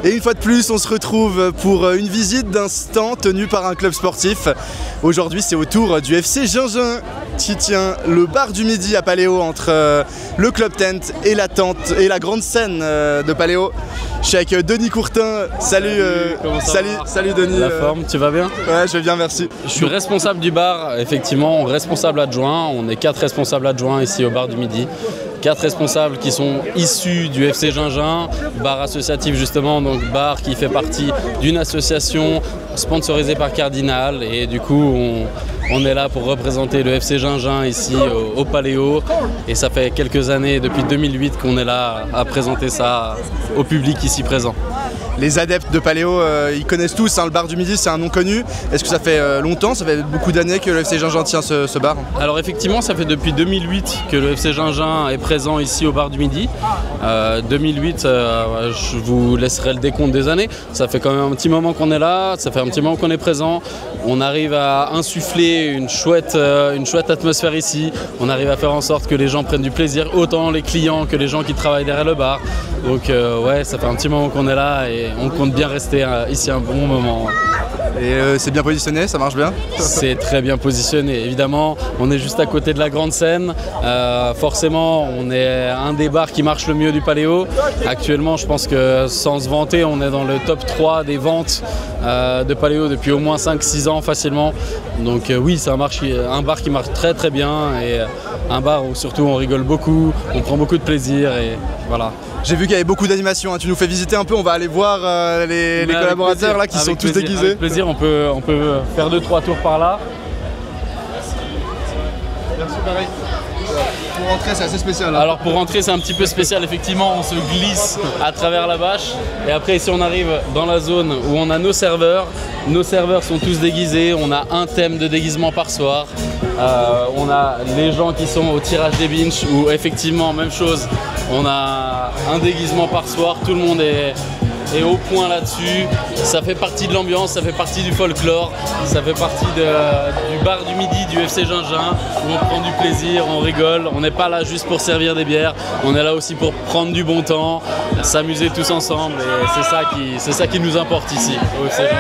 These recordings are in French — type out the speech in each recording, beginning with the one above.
Et une fois de plus, on se retrouve pour une visite d'un stand tenu par un club sportif. Aujourd'hui, c'est au tour du FC Gingin qui tient le bar du Midi à Paléo entre le club tent et la tente et la grande scène de Paléo. Je suis avec Denis Courtin. Salut Denis. La forme, tu vas bien? Ouais, je vais bien, merci. Je suis responsable du bar, effectivement, responsable adjoint. On est 4 responsables adjoints ici au bar du Midi. 4 responsables qui sont issus du FC Gingin, bar associatif justement, donc bar qui fait partie d'une association sponsorisée par Cardinal, et du coup on est là pour représenter le FC Gingin ici au Paléo, et ça fait quelques années, depuis 2008, qu'on est là à présenter ça au public ici présent. Les adeptes de Paléo, ils connaissent tous, hein, le bar du Midi, c'est un nom connu. Est-ce que ça fait longtemps, ça fait beaucoup d'années que le FC Gingin tient ce bar? Alors effectivement, ça fait depuis 2008 que le FC Gingin est présent ici au bar du Midi. 2008, je vous laisserai le décompte des années. Ça fait quand même un petit moment qu'on est là, ça fait un petit moment qu'on est présent. On arrive à insuffler une chouette atmosphère ici. On arrive à faire en sorte que les gens prennent du plaisir, autant les clients que les gens qui travaillent derrière le bar. Donc ouais, ça fait un petit moment qu'on est là et on compte bien rester ici un bon moment. Et c'est bien positionné, ça marche bien? C'est très bien positionné, évidemment. On est juste à côté de la grande scène. Forcément, on est un des bars qui marche le mieux du Paléo. Actuellement, je pense que sans se vanter, on est dans le top 3 des ventes de Paléo depuis au moins 5-6 ans facilement. Donc oui, c'est un bar qui marche très très bien, et un bar où surtout on rigole beaucoup, on prend beaucoup de plaisir, et voilà. J'ai vu qu'il y avait beaucoup d'animations, hein. Tu nous fais visiter un peu, on va aller voir les collaborateurs là qui sont tous déguisés. Avec plaisir, on peut faire 2-3 tours par là. Merci, pareil. Pour rentrer, c'est assez spécial. Hein. Alors pour rentrer, c'est un petit peu spécial, effectivement, on se glisse à travers la bâche, et après ici on arrive dans la zone où on a nos serveurs. Nos serveurs sont tous déguisés, on a un thème de déguisement par soir. On a les gens qui sont au tirage des binges, où effectivement, même chose, on a un déguisement par soir, tout le monde est au point là-dessus. Ça fait partie de l'ambiance, ça fait partie du folklore, ça fait partie du bar du Midi du FC Gingin, où on prend du plaisir, on rigole. On n'est pas là juste pour servir des bières, on est là aussi pour prendre du bon temps, s'amuser tous ensemble, et c'est ça qui nous importe ici au FC Gingin.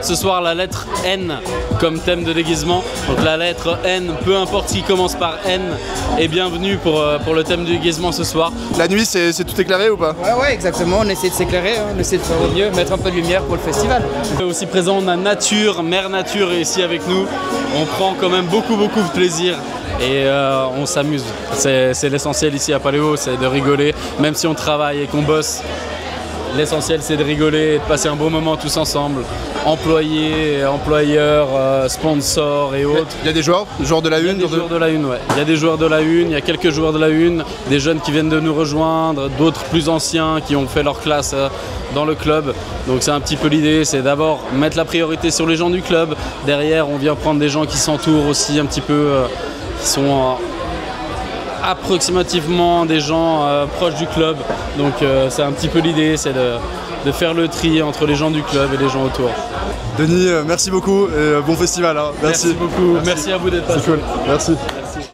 Ce soir, la lettre N comme thème de déguisement. Donc la lettre N, peu importe qui commence par N, est bienvenue pour le thème du déguisement ce soir. La nuit, c'est tout éclairé ou pas? Ouais, exactement. On essaie de s'éclairer, hein. On essaie de faire au mieux, mettre un peu de lumière pour le festival. Aussi présent, on a Nature, Mère Nature est ici avec nous. On prend quand même beaucoup de plaisir. Et on s'amuse. C'est l'essentiel ici à Paléo, c'est de rigoler, même si on travaille et qu'on bosse. L'essentiel, c'est de rigoler et de passer un bon moment tous ensemble. Employés, employeurs, sponsors et autres. Il y a des joueurs de la Une? Il y a des joueurs de la Une, ouais. Il y a des joueurs de la Une, il y a quelques joueurs de la Une, des jeunes qui viennent de nous rejoindre, d'autres plus anciens qui ont fait leur classe dans le club. Donc c'est un petit peu l'idée, c'est d'abord mettre la priorité sur les gens du club. Derrière, on vient prendre des gens qui s'entourent aussi un petit peu, qui sont approximativement des gens proches du club. Donc c'est un petit peu l'idée, c'est de faire le tri entre les gens du club et les gens autour. Denis, merci beaucoup et bon festival. Hein. Merci beaucoup, merci à vous d'être passé. C'est cool, merci.